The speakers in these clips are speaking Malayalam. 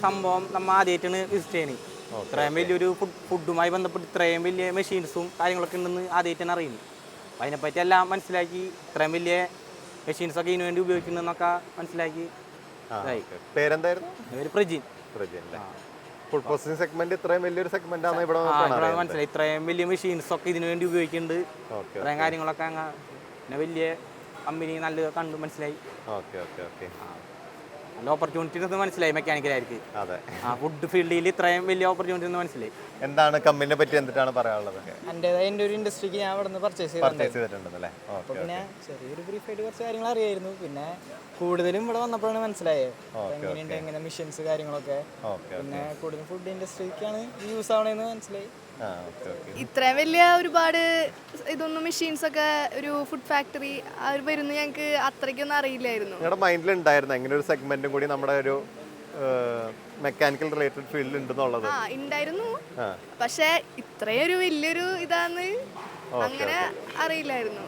സംഭവം നമ്മൾ ആദ്യമായിട്ടാണ് വിസിറ്റ് ചെയ്യുന്നത്. ഇത്രയും വലിയൊരു ഫുഡുമായി ബന്ധപ്പെട്ട് ഇത്രയും വലിയ മെഷീൻസും കാര്യങ്ങളൊക്കെ ഉണ്ടെന്ന് ആദ്യമായിട്ടാണ് അറിയുന്നത്. അപ്പം അതിനെപ്പറ്റി എല്ലാം മനസ്സിലാക്കി ഇത്രയും വലിയ മെഷീൻസൊക്കെ ഇതിനു വേണ്ടി ഉപയോഗിക്കുന്നതെന്നൊക്കെ മനസ്സിലാക്കി. പേരെന്തായിരുന്നു? പേര് പ്രജിൻ. ഫുഡ് പ്രോസസിംഗ് സെഗ്മെന്റ് ഇത്രയും വലിയൊരു സെഗ്മെന്റ് ആണ് ഇവിടെ മനസ്സിലായി. ഇത്രയും വലിയ മെഷീൻസൊക്കെ ഇതിനു വേണ്ടി ഉപയോഗിക്കുന്നുണ്ട്. ഇത്രയും കാര്യങ്ങളൊക്കെ പിന്നെ വലിയ കമ്പനി നല്ല കണ്ട് മനസ്സിലായി. നല്ല ഓപ്പർച്യൂണിറ്റി മനസ്സിലായി മെക്കാനിക്കലായിരിക്കും. ഫുഡ് ഫീൽഡിൽ ഇത്രയും വലിയ ഓപ്പർച്യൂണിറ്റി മനസ്സിലായി. എന്താണ് കമ്പനിയെ പറ്റി എന്താണ് പറയാനുള്ളത്? എൻ്റെ ഒരു ഇൻഡസ്ട്രിക്ക് ഞാൻ ഇവിടെ നിന്ന് പർച്ചേസ് ചെയ്തിട്ടുണ്ടല്ലേ. അപ്പോൾ പിന്നെ ചെറിയൊരു ബ്രീഫായിട്ട് കുറച്ച് കാര്യങ്ങൾ അറിയായിരുന്നു. പിന്നെ കൂടുതലും ഇവിടെ വന്നപ്പോഴാണ് മനസ്സിലായത് എങ്ങനെയുണ്ട്, എങ്ങനെ മിഷൻസ് കാര്യങ്ങളൊക്കെ. പിന്നെ കൂടുതലും ഫുഡ് ഇൻഡസ്ട്രിക്കാണ് യൂസ് ആവണമെന്ന് മനസ്സിലായി. ഇത്രയും വലിയ ഒരുപാട് ഇതൊന്നും മെഷീൻസ് ഒക്കെ ഒരു ഫുഡ് ഫാക്ടറി വരുന്നു ഞങ്ങൾക്ക് അത്രയ്ക്കൊന്നും അറിയില്ലായിരുന്നു. നിങ്ങളുടെ മൈൻഡിൽ ഉണ്ടായിരുന്നു എങ്ങനെ ഒരു സെഗ്മെന്റും കൂടി നമ്മുടെ ഒരു മെക്കാനിക്കൽ റിലേറ്റഡ് ഫീൽഡിൽ ഉണ്ടെന്നുള്ളത്? ഉണ്ടായിരുന്നു, പക്ഷെ ഇത്രയും ഒരു വലിയൊരു ഇതാന്ന് അങ്ങനെ അറിയില്ലായിരുന്നു.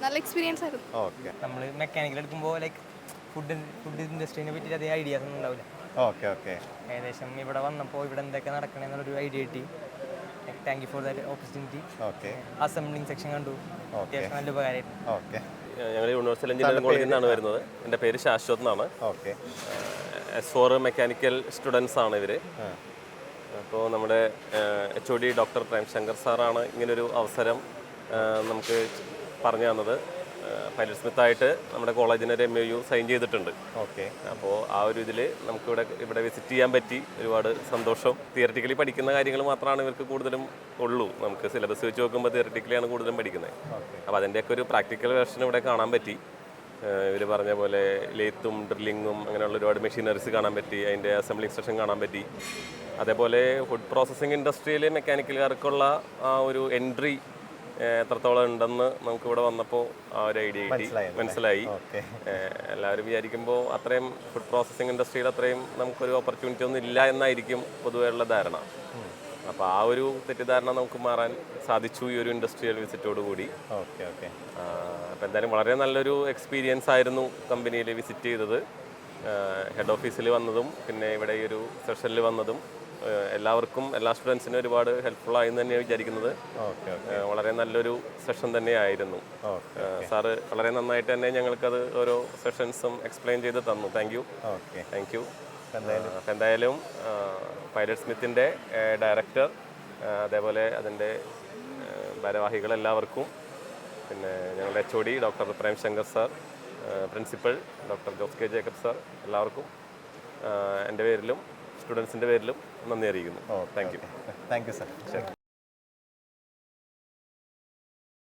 നല്ല എക്സ്പീരിയൻസ് ആയിരുന്നു. നമ്മൾ മെക്കാനിക്കൽ എടുക്കുമ്പോൾ ലൈക്ക് ഫുഡ് ഇൻഡസ്ട്രീനെ പറ്റി അധികം ഐഡിയാസ് ഒന്നും ഉണ്ടാവില്ല. ഏകദേശം ഇവിടെ വന്നപ്പോൾ ഇവിടെ എന്തൊക്കെ നടക്കണമെന്നുള്ളൊരു ഐഡിയ കിട്ടി. Thank you for that opportunity. Assembling section കണ്ടു, അത്യാവശ്യം നല്ല ഉപകാരമായിരുന്നു. ഞങ്ങൾ യൂണിവേഴ്സൽ എഞ്ചിനീയറിംഗ് കോളേജിൽ നിന്നാണ് വരുന്നത്. എൻ്റെ പേര് ശാശ്വത് എന്നാണ്. S4 മെക്കാനിക്കൽ സ്റ്റുഡൻസ് ആണ് ഇവർ. അപ്പോൾ നമ്മുടെ HOD ഡോക്ടർ പ്രേംശങ്കർ സാറാണ് ഇങ്ങനൊരു അവസരം നമുക്ക് പറഞ്ഞു തന്നത്. പൈലറ്റ് സ്മിത്തായിട്ട് നമ്മുടെ കോളേജിന് ഒരു MOU സൈൻ ചെയ്തിട്ടുണ്ട്. അപ്പോൾ ആ ഒരു ഇതിൽ നമുക്കിവിടെ വിസിറ്റ് ചെയ്യാൻ പറ്റി. ഒരുപാട് സന്തോഷം. തിയററ്റിക്കലി പഠിക്കുന്ന കാര്യങ്ങൾ മാത്രമാണ് ഇവർക്ക് കൂടുതലും ഉള്ളൂ. നമുക്ക് സിലബസ് വെച്ച് നോക്കുമ്പോൾ തിയററ്റിക്കലിയാണ് കൂടുതലും പഠിക്കുന്നത്. അപ്പോൾ അതിൻ്റെയൊക്കെ ഒരു പ്രാക്ടിക്കൽ വേർഷൻ ഇവിടെ കാണാൻ പറ്റി. ഇവർ പറഞ്ഞ പോലെ ലേത്തും ഡ്രില്ലിങ്ങും അങ്ങനെയുള്ള ഒരുപാട് മെഷീനറീസ് കാണാൻ പറ്റി. അതിൻ്റെ അസംബ്ലിംഗ് സ്റ്റേഷൻ കാണാൻ പറ്റി. അതേപോലെ ഫുഡ് പ്രോസസ്സിംഗ് ഇൻഡസ്ട്രിയിൽ മെക്കാനിക്കലുകാർക്കുള്ള ആ ഒരു എൻട്രി എത്രത്തോളം ഉണ്ടെന്ന് നമുക്കിവിടെ വന്നപ്പോൾ ആ ഒരു ഐഡിയ കിട്ടി, മനസ്സിലായി. എല്ലാവരും വിചാരിക്കുമ്പോൾ അത്രയും ഫുഡ് പ്രോസസ്സിംഗ് ഇൻഡസ്ട്രിയിൽ അത്രയും നമുക്കൊരു ഓപ്പർച്യൂണിറ്റി ഒന്നും ഇല്ല എന്നായിരിക്കും പൊതുവെയുള്ള ധാരണ. അപ്പോൾ ആ ഒരു തെറ്റിദ്ധാരണ നമുക്ക് മാറാൻ സാധിച്ചു ഈ ഒരു ഇൻഡസ്ട്രിയൽ വിസിറ്റോട് കൂടി. അപ്പോൾ എന്തായാലും വളരെ നല്ലൊരു എക്സ്പീരിയൻസ് ആയിരുന്നു കമ്പനിയിൽ വിസിറ്റ് ചെയ്തത്. ഹെഡ് ഓഫീസിൽ വന്നതും പിന്നെ ഇവിടെ ഈ ഒരു സെഷനിൽ വന്നതും എല്ലാവർക്കും, എല്ലാ സ്റ്റുഡൻസിനും ഒരുപാട് ഹെൽപ്ഫുൾ ആയെന്ന് തന്നെയാണ് വിചാരിക്കുന്നത്. വളരെ നല്ലൊരു സെഷൻ തന്നെയായിരുന്നു. സാറ് വളരെ നന്നായിട്ട് തന്നെ ഞങ്ങൾക്കത് ഓരോ സെഷൻസും എക്സ്പ്ലെയിൻ ചെയ്ത് തന്നു. Thank you. എന്തായാലും പൈലറ്റ് സ്മിത്തിൻ്റെ ഡയറക്ടർ, അതേപോലെ അതിൻ്റെ ഭാരവാഹികളെല്ലാവർക്കും, പിന്നെ ഞങ്ങളുടെ HOD doctor Premshankar sir, principal doctor Jose K Jacob sir, എല്ലാവർക്കും എൻ്റെ പേരിലും സ്റ്റുഡൻസിൻ്റെ പേരിലും നന്ദി അറിയിക്കുന്നു. Thank you sir. ശരി.